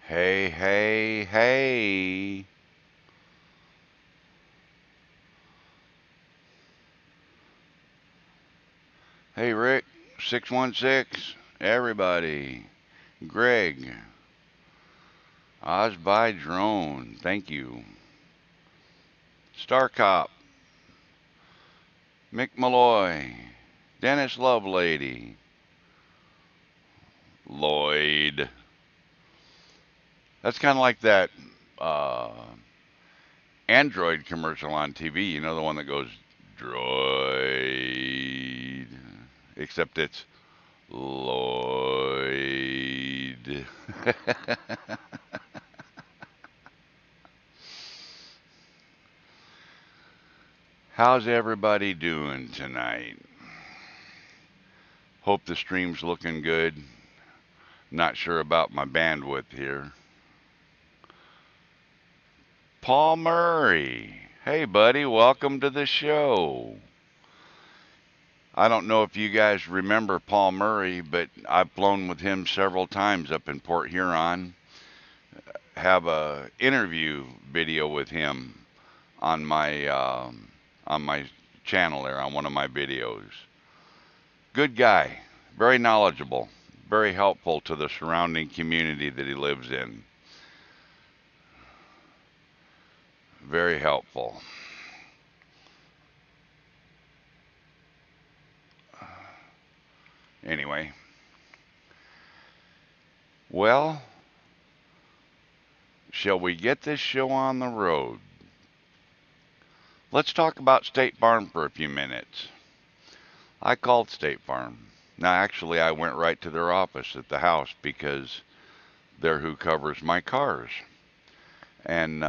Hey, hey, hey. Hey, Rick, 616. Everybody. Greg. Oz by Drone. Thank you. Star Cop. Mick Malloy. Dennis Lovelady. Lloyd. That's kind of like that uh, Android commercial on TV. You know, the one that goes, Droid. Except it's Lloyd. How's everybody doing tonight? Hope the stream's looking good. Not sure about my bandwidth here. Paul Murray. Hey, buddy, welcome to the show. I don't know if you guys remember Paul Murray, but I've flown with him several times up in Port Huron. Have a interview video with him on my channel there on one of my videos. Good guy, very knowledgeable, very helpful to the surrounding community that he lives in. Very helpful. Anyway, well, shall we get this show on the road? Let's talk about State Farm for a few minutes. I called State Farm. Now, actually, I went right to their office at the house because they're who covers my cars. And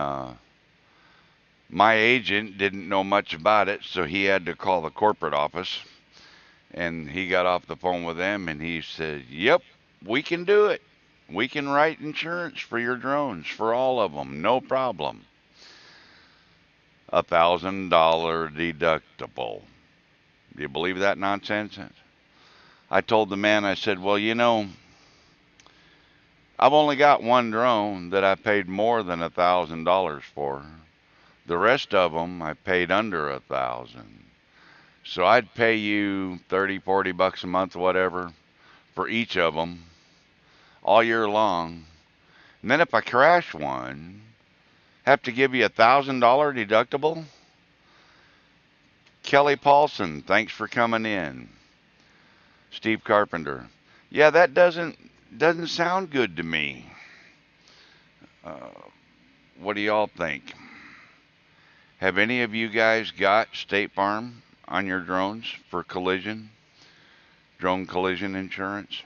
my agent didn't know much about it, so he had to call the corporate office. And he got off the phone with them and he said, "Yep, we can do it. We can write insurance for your drones, for all of them, no problem. $1,000 deductible." Do you believe that nonsense? I told the man, I said, "Well, I've only got one drone that I paid more than $1,000 for. The rest of them I paid under 1,000. So I'd pay you 30, 40 bucks a month, whatever, for each of them all year long. And then if I crash one, have to give you $1,000 deductible?" Kelly Paulson, thanks for coming in. Steve Carpenter. Yeah, that doesn't sound good to me. Uh, what do y'all think? Have any of you guys got State Farm on your drones for drone collision insurance?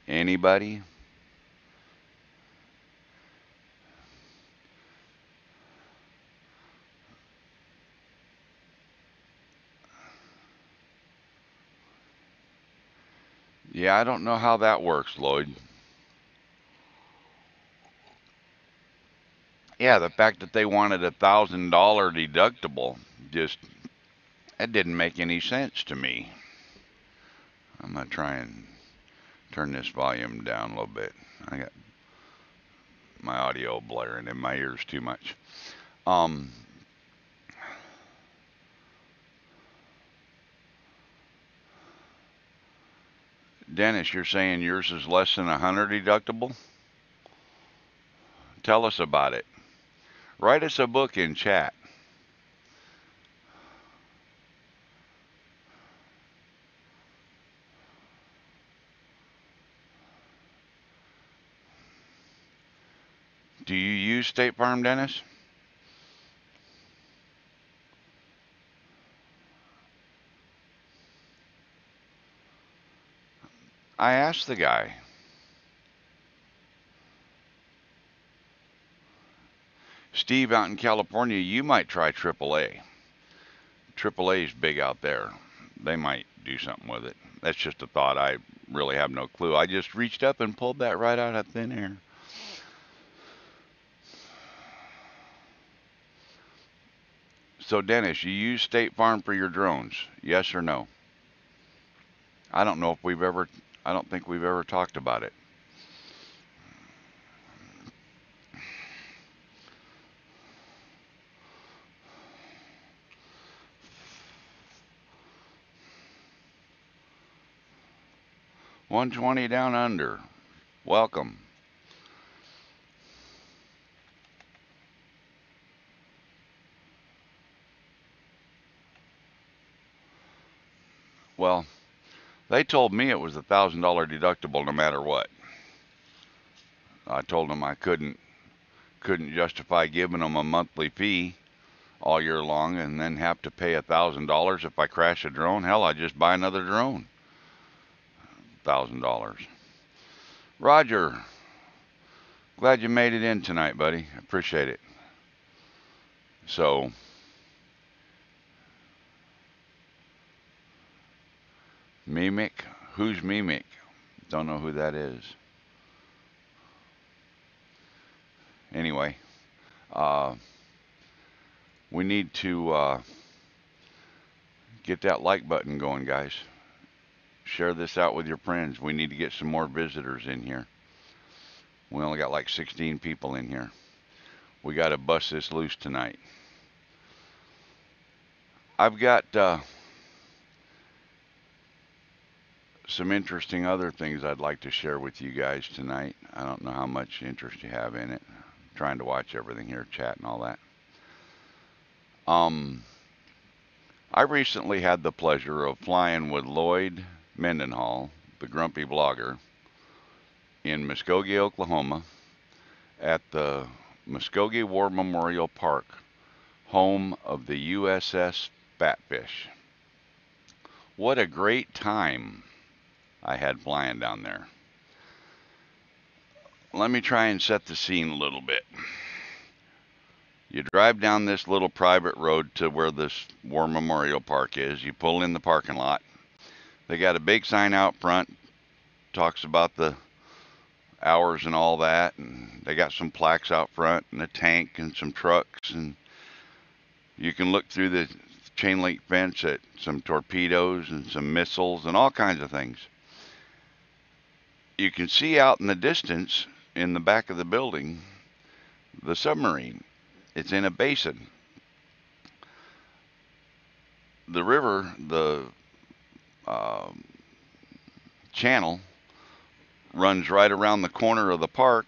Anybody? Yeah, I don't know how that works, Lloyd. Yeah, the fact that they wanted $1,000 deductible just that didn't make any sense to me. I'm gonna try and turn this volume down a little bit. I got my audio blaring in my ears too much. Um, Dennis, you're saying yours is less than 100 deductible? Tell us about it. Write us a book in chat. Do you use State Farm, Dennis? I asked the guy. Steve, out in California, you might try AAA. AAA is big out there. They might do something with it. That's just a thought. I really have no clue. I just reached up and pulled that right out of thin air. So Dennis, you use State Farm for your drones, yes or no? I don't know if we've ever, I don't think we've ever talked about it. $120 down under. Welcome. Well, they told me it was $1,000 deductible no matter what. I told them I couldn't justify giving them a monthly fee all year long and then have to pay $1,000 if I crash a drone. Hell, I just buy another drone. $1,000. Roger, glad you made it in tonight, buddy. Appreciate it. So, Mimic, who's Mimic? Don't know who that is. Anyway, uh, we need to get that like button going, guys. Share this out with your friends. We need to get some more visitors in here. We only got like 16 people in here. We got to bust this loose tonight. I've got some interesting other things I'd like to share with you guys tonight. I don't know how much interest you have in it. I'm trying to watch everything here, chat and all that. I recently had the pleasure of flying with Lloyd Mendenhall, the grumpy blogger, in Muskogee, Oklahoma, at the Muskogee War Memorial Park, home of the USS Batfish. What a great time I had flying down there. Let me try and set the scene a little bit. You drive down this little private road to where this War Memorial Park is. You pull in the parking lot. They got a big sign out front, talks about the hours and all that, and they got some plaques out front and a tank and some trucks, and you can look through the chain link fence at some torpedoes and some missiles and all kinds of things. You can see out in the distance in the back of the building the submarine. It's in a basin. The river, the channel, runs right around the corner of the park,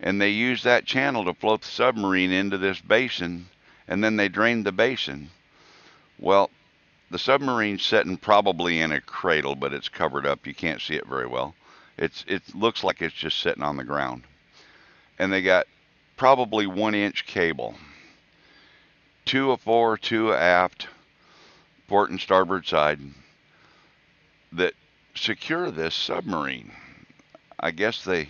and they use that channel to float the submarine into this basin, and then they drain the basin. Well, the submarine's sitting probably in a cradle, but it's covered up. You can't see it very well. It looks like it's just sitting on the ground. And they got probably 1-inch cable, 2 afore, 2 aft, port and starboard side, that secure this submarine. I guess they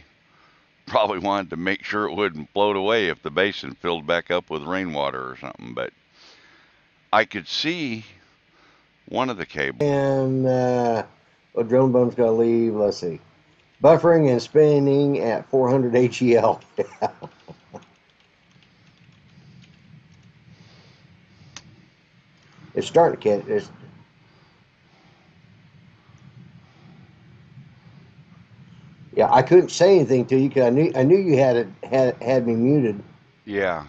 probably wanted to make sure it wouldn't float away if the basin filled back up with rainwater or something. But I could see one of the cables. And drone bone's got to leave. Let's see. Buffering and spinning at 400 HEL. It's starting to catch. Yeah, I couldn't say anything to you because I knew you had me muted. Yeah.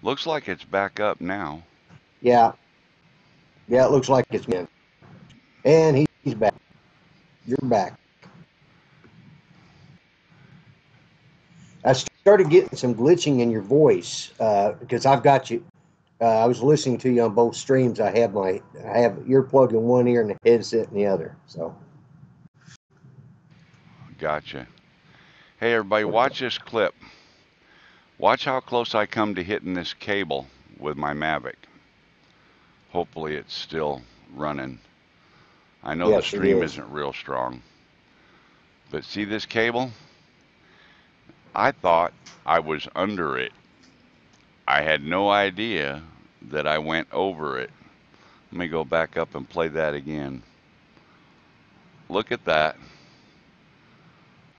Looks like it's back up now. Yeah, it looks like it's been. And he's back. You're back. I started getting some glitching in your voice because I've got you. I was listening to you on both streams. I have earplug in one ear and a headset in the other. So. Gotcha. Hey, everybody, watch this clip. Watch how close I come to hitting this cable with my Mavic. Hopefully it's still running. I know the stream isn't real strong. But see this cable? I thought I was under it. I had no idea that I went over it. Let me go back up and play that again. Look at that.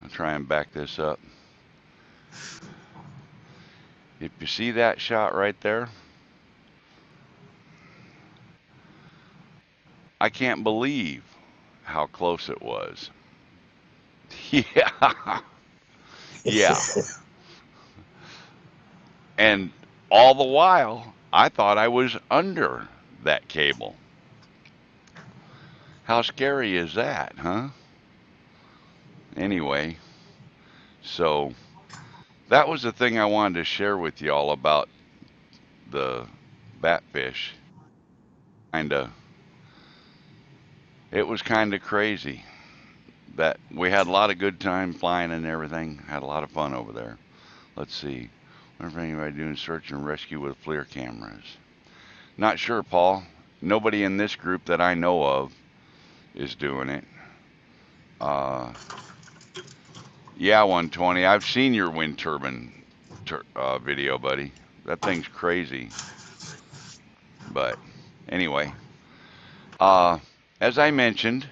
I'll try and back this up. If you see that shot right there, I can't believe how close it was. Yeah, yeah. And all the while, I thought I was under that cable. How scary is that, huh? Anyway, so that was the thing I wanted to share with you all about the batfish. Kinda, it was kind of crazy that we had a lot of good time flying and everything. Had a lot of fun over there. Let's see. Wonder if anybody doing search and rescue with FLIR cameras. Not sure, Paul. Nobody in this group that I know of is doing it. Uh, yeah, 120. I've seen your wind turbine video, buddy. That thing's crazy. But anyway, uh, as I mentioned,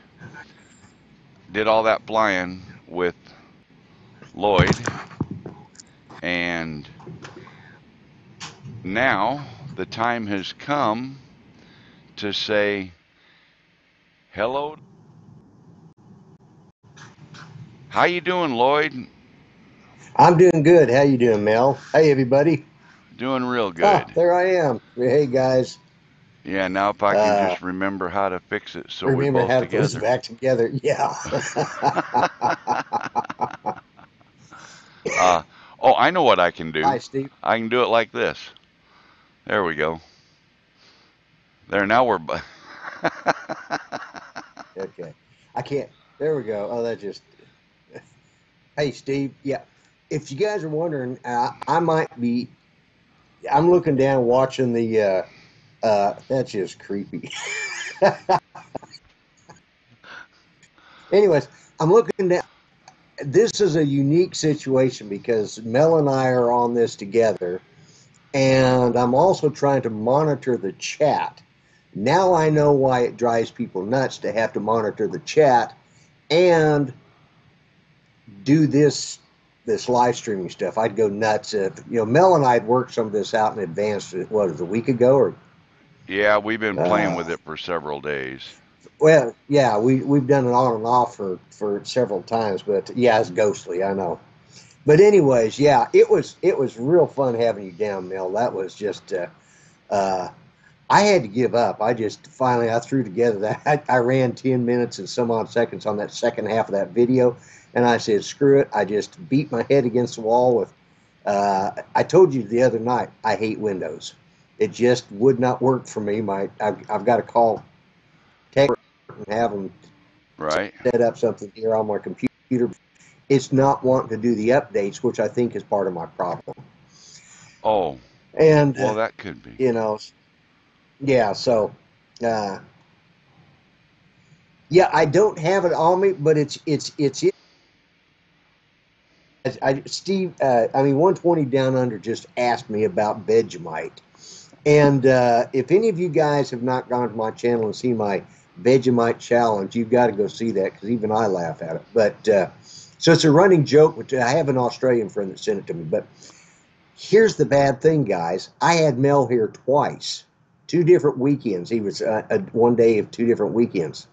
did all that flying with Lloyd, and now the time has come to say hello. How you doing, Lloyd? I'm doing good. How you doing, Mel? Hey, everybody. Doing real Ah, good. there I am. Hey, guys. Yeah, now if I can Uh, just remember how to fix it so we remember both how to put us together. back together? Yeah. uh, oh, I know what I can Hi, do. Steve. I can do it like this. There we go. There, now we're. Okay. I can't. There we go. Oh, that just. Hey, Steve. Yeah. If you guys are wondering, I might be. I'm looking down, watching the. That's just creepy. Anyways, I'm looking down. This is a unique situation because Mel and I are on this together, and I'm also trying to monitor the chat. Now I know why it drives people nuts to have to monitor the chat and do this live streaming stuff. I'd go nuts if Mel and I'd worked some of this out in advance. What was it, a week ago or Yeah, we've been playing with uh, it for several days. well, yeah, we've done it on and off for several times, but yeah, it's ghostly. I know. But anyways, yeah, it was real fun having you down, Mel. That was just uh, I had to give up. I just finally I threw together that I ran 10 minutes and some odd seconds on that second half of that video, and I said screw it. I just beat my head against the wall with. I told you the other night I hate Windows. It just would not work for me. I've got to call tech and have them Right? set up something here on my computer. It's not wanting to do the updates, which I think is part of my problem. Oh, And well, that could be. you know, yeah. So, uh, yeah, I don't have it on me, but it's. Steve, I mean, 120 Down Under just asked me about Vegemite, and if any of you guys have not gone to my channel and seen my Vegemite challenge, you've got to go see that because even I laugh at it. But so it's a running joke. Which I have an Australian friend that sent it to me, but here's the bad thing, guys. I had Mel here twice, 2 different weekends. He was one day of 2 different weekends.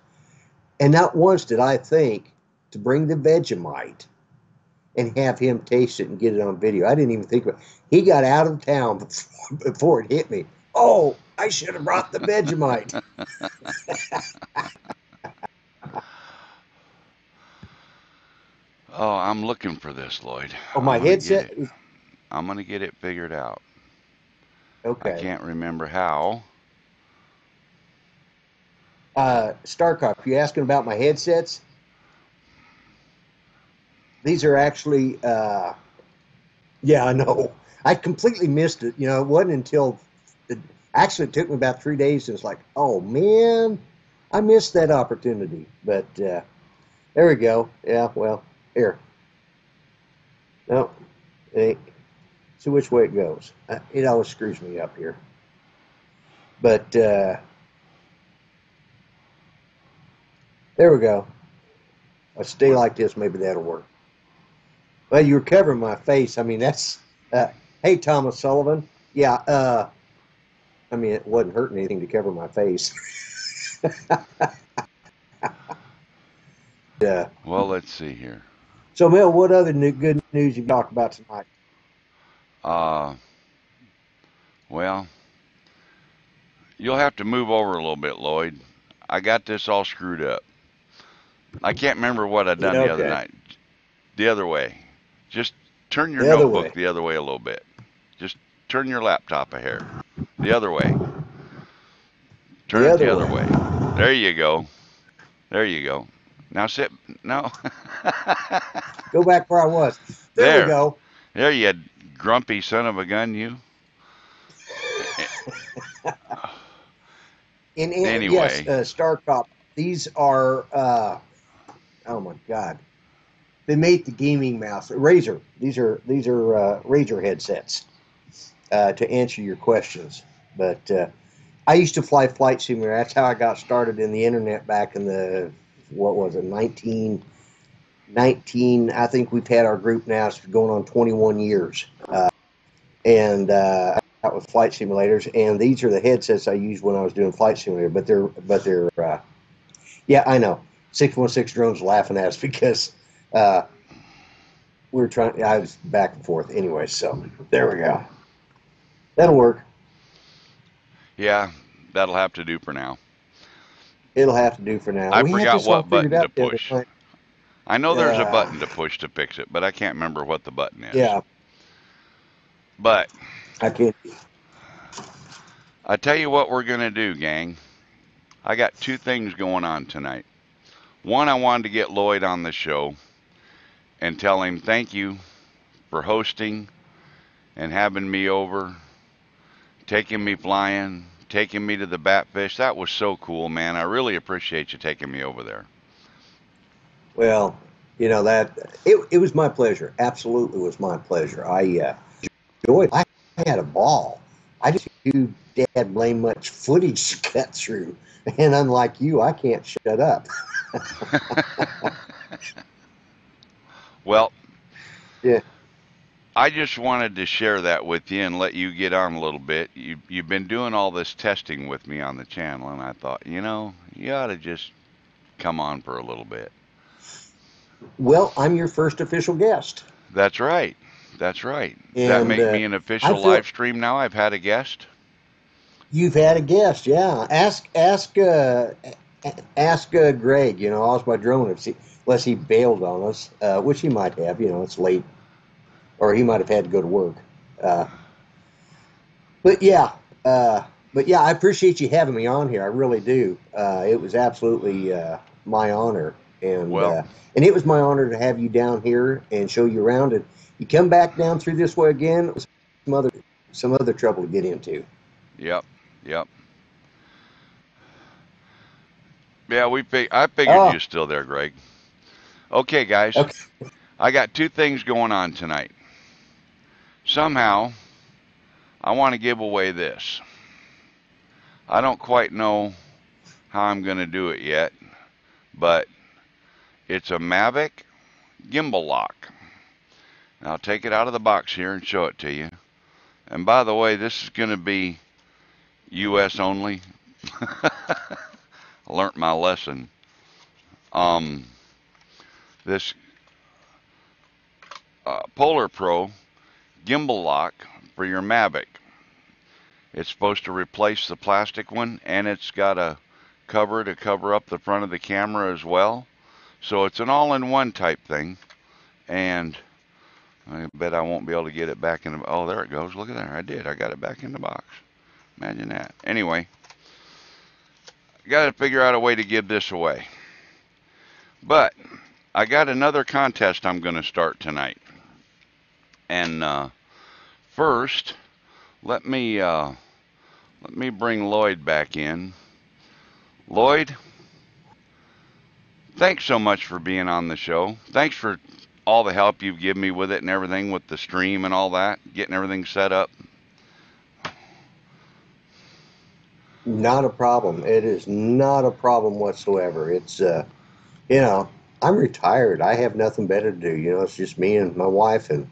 And not once did I think to bring the Vegemite and have him taste it and get it on video. I didn't even think about it. He got out of town before it hit me. Oh, I should have brought the Vegemite. Oh, I'm looking for this, Lloyd. Oh, I'm my gonna get headset? it. I'm gonna get it figured out. I Okay. can't remember how. Starcraft, you asking about my headsets? These are actually, yeah, I know. I completely missed it. It wasn't until actually it took me about 3 days. And it's like, oh man, I missed that opportunity. But there we go. Yeah, well, here. No, hey, see which way it goes. It always screws me up here. But there we go. I'll stay like this. Maybe that'll work. Well, you're covering my face. I mean, that's. Uh, Hey, Thomas Sullivan. Yeah, I mean, it wasn't hurting anything to cover my face. Yeah. Well, let's see here. So, Mel, what other good news you talked about tonight? Uh, well, you'll have to move over a little bit, Lloyd. I got this all screwed up. I can't remember what I done the other Okay. night. The other way. Just turn your The other notebook way. the other way a little bit. Just turn your laptop a hair. The other way. Turn The it other the other way. way. There you go. There you go. Now sit. No. Go back where I was. There we There. go. There you grumpy son of a gun, you. And yes, Anyway. Star Cop. These are, oh my God. They made the gaming mouse. Razer. These are Razer headsets to answer your questions. But I used to fly Flight Simulator. That's how I got started in the internet back in the, what was it, 19. I think we've had our group now, it's going on 21 years. And that was flight simulators. And these are the headsets I used when I was doing Flight Simulator. But they're yeah, I know. 616 drones laughing at us because uh, we were trying, I was back and forth anyway. So there we go. That'll work. Yeah, that'll have to do for now. It'll have to do for now. I We had forgot this all what figured button to out the other push. night. I know there's a Uh, button to push to fix it, but I can't remember what the button is. yeah, But I can't. I tell you what we're going to do, gang. I got two things going on tonight. One, I wanted to get Lloyd on the show and tell him thank you for hosting and having me over, taking me flying, taking me to the Batfish. That was so cool, man. I really appreciate you taking me over there. Well, you know that it was my pleasure. Absolutely was my pleasure. I enjoyed. I had a ball. I just too dad blame much footage to cut through, and unlike you, I can't shut up. Well, Yeah. I just wanted to share that with you and let you get on a little bit. You've been doing all this testing with me on the channel, and I thought, you ought to just come on for a little bit. Well, I'm your first official guest, That's right. That's right. Does that and make me an I official feel live stream now? I've had a guest. you've had a guest. Yeah. Ask Greg. You know, Osmo Drone, unless he bailed on us, which he might have. You know, it's late, or he might have had to go to work. Uh, but yeah, uh, but yeah, I appreciate you having me on here. I really do. It was absolutely my honor, Well, and it was my honor to have you down here and show you around. And you come back down through this way again, it was some other trouble to get into. yep, yep. Yeah, I figured you Oh, were still there, Greg. Okay, guys, okay. I got two things going on tonight. Somehow, I want to give away this. I don't quite know how I'm going to do it yet, but it's a Mavic gimbal lock. Now, I'll take it out of the box here and show it to you. And by the way, this is going to be US only. I learned my lesson. Um, this Polar Pro gimbal lock for your Mavic. It's supposed to replace the plastic one, and it's got a cover to cover up the front of the camera as well. So it's an all-in-one type thing. And I bet I won't be able to get it back in the... Oh, there it goes. Look at there. I did. I got it back in the box. Imagine that. Anyway, got to figure out a way to give this away. But I got another contest I'm going to start tonight. And first, let me bring Lloyd back in. Lloyd, thanks so much for being on the show. Thanks for all the help you've given me with it and everything, with the stream and all that, getting everything set up. Not a problem. It is not a problem whatsoever. It's you know, I'm retired. I have nothing better to do. You know, it's just me and my wife, and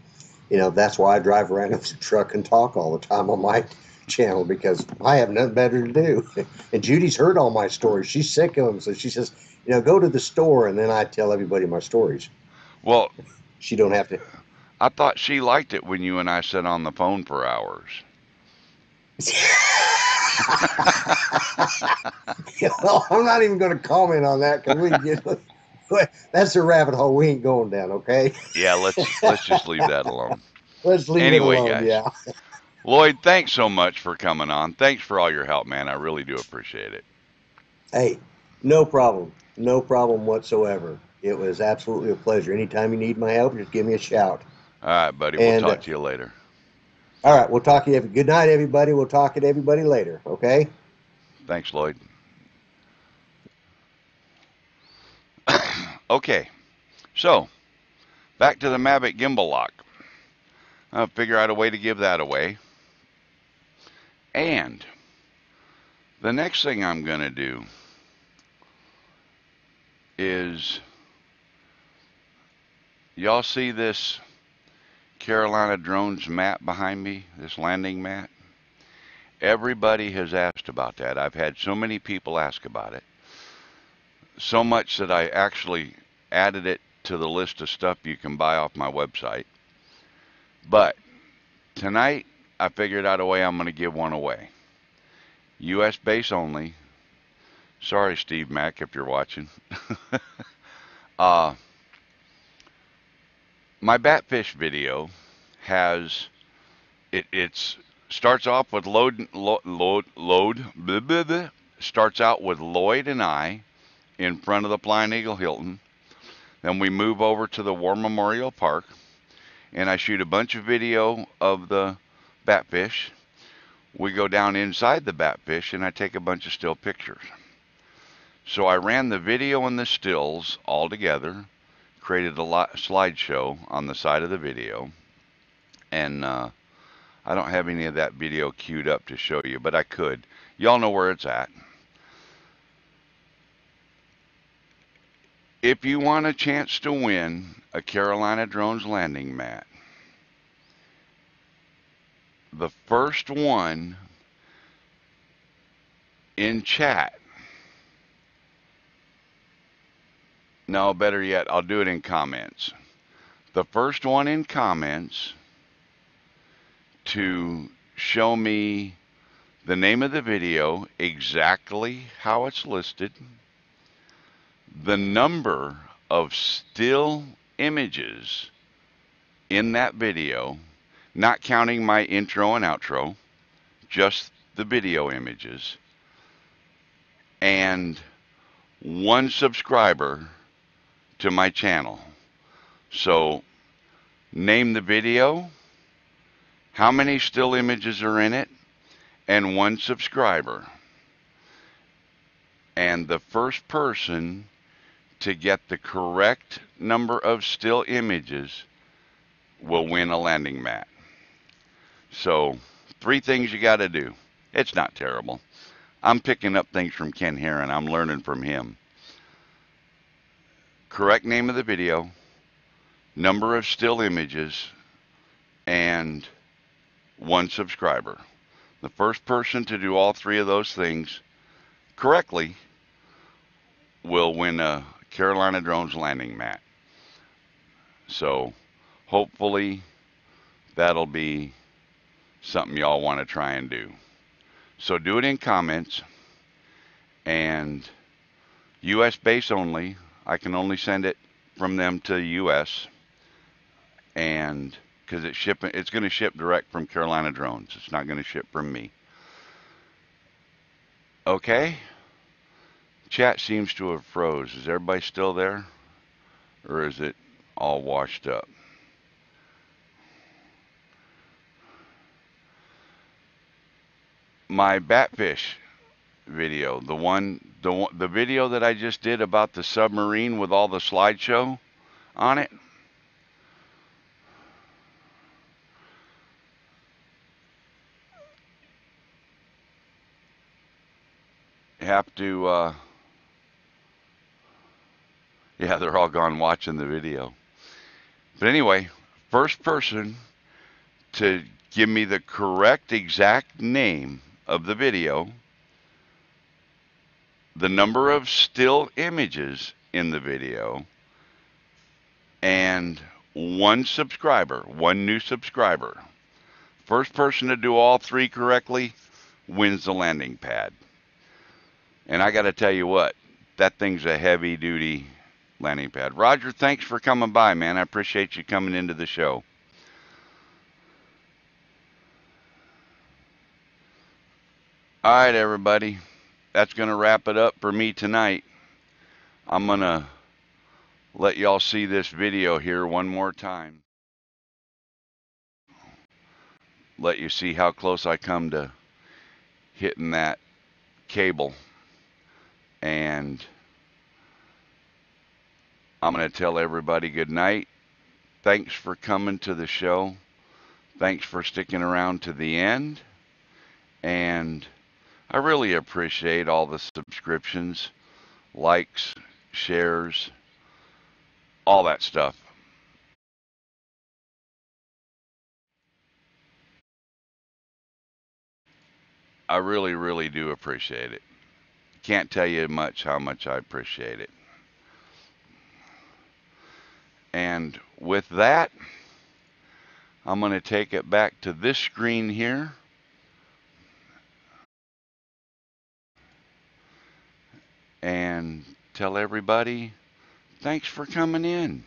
That's why I drive around in the truck and talk all the time on my channel, because I have nothing better to do. And Judy's heard all my stories. She's sick of them. So she says, go to the store. And then I tell everybody my stories. Well, She don't have to. I thought she liked it when you and I sat on the phone for hours. I'm not even going to comment on that, because that's a rabbit hole we ain't going down. Okay. Yeah, let's just leave that alone. Let's leave it Anyway, alone. guys, Yeah. Lloyd, thanks so much for coming on. Thanks for all your help, man. I really do appreciate it. Hey, no problem. No problem whatsoever. It was absolutely a pleasure. Anytime you need my help, just give me a shout. All right, buddy. We'll And talk to you later. all right, we'll talk to you. Good night, everybody. We'll talk to everybody later. Okay. Thanks, Lloyd. Okay, so back to the Mavic gimbal lock. I'll figure out a way to give that away. And the next thing I'm going to do is, y'all see this Carolina Drones mat behind me, this landing mat? Everybody has asked about that. I've had so many people ask about it. So much that I actually added it to the list of stuff you can buy off my website. But tonight, I figured out a way I'm going to give one away. U.S. base only. Sorry, Steve Mack, if you're watching. My Batfish video has, it's starts off with starts out with Lloyd and I in front of the Flying Eagle Hilton. Then we move over to the War Memorial Park, and I shoot a bunch of video of the Batfish. We go down inside the Batfish, and I take a bunch of still pictures. So I ran the video and the stills all together, created a slideshow on the side of the video, and I don't have any of that video queued up to show you, but I could. Y'all know where it's at. If you want a chance to win a Carolina Drones landing mat, the first one in chat, no, better yet, I'll do it in comments. The first one in comments to show me the name of the video, exactly how it's listed, the number of still images in that video, not counting my intro and outro, just the video images, and one subscriber to my channel. So name the video, how many still images are in it, and one subscriber. And the first person to get the correct number of still images will win a landing mat. So 3 things you got to do. It's not terrible. I'm picking up things from Ken Heron. I'm learning from him. Correct name of the video, number of still images, and one subscriber. The first person to do all 3 of those things correctly will win a Carolina Drones landing mat. So hopefully that'll be something y'all want to try and do. So do it in comments, and U.S. base only. I can only send it from them to the U.S. and because it's going to ship direct from Carolina Drones. It's not going to ship from me. Okay. Chat seems to have froze. Is everybody still there, or is it all washed up? My Batfish video, the video that I just did about the submarine with all the slideshow on it. You have to, yeah, they're all gone watching the video. But anyway, first person to give me the correct exact name of the video, the number of still images in the video, and one subscriber, one new subscriber. First person to do all three correctly wins the landing pad. And I got to tell you what, that thing's a heavy duty landing pad. Roger, thanks for coming by, man. I appreciate you coming into the show. All right, everybody. That's going to wrap it up for me tonight. I'm going to let y'all see this video here one more time. Let you see how close I come to hitting that cable. And I'm going to tell everybody good night. Thanks for coming to the show. Thanks for sticking around to the end. And I really appreciate all the subscriptions, likes, shares, all that stuff. I really, really do appreciate it. Can't tell you how much I appreciate it. And with that, I'm going to take it back to this screen here. And tell everybody, thanks for coming in.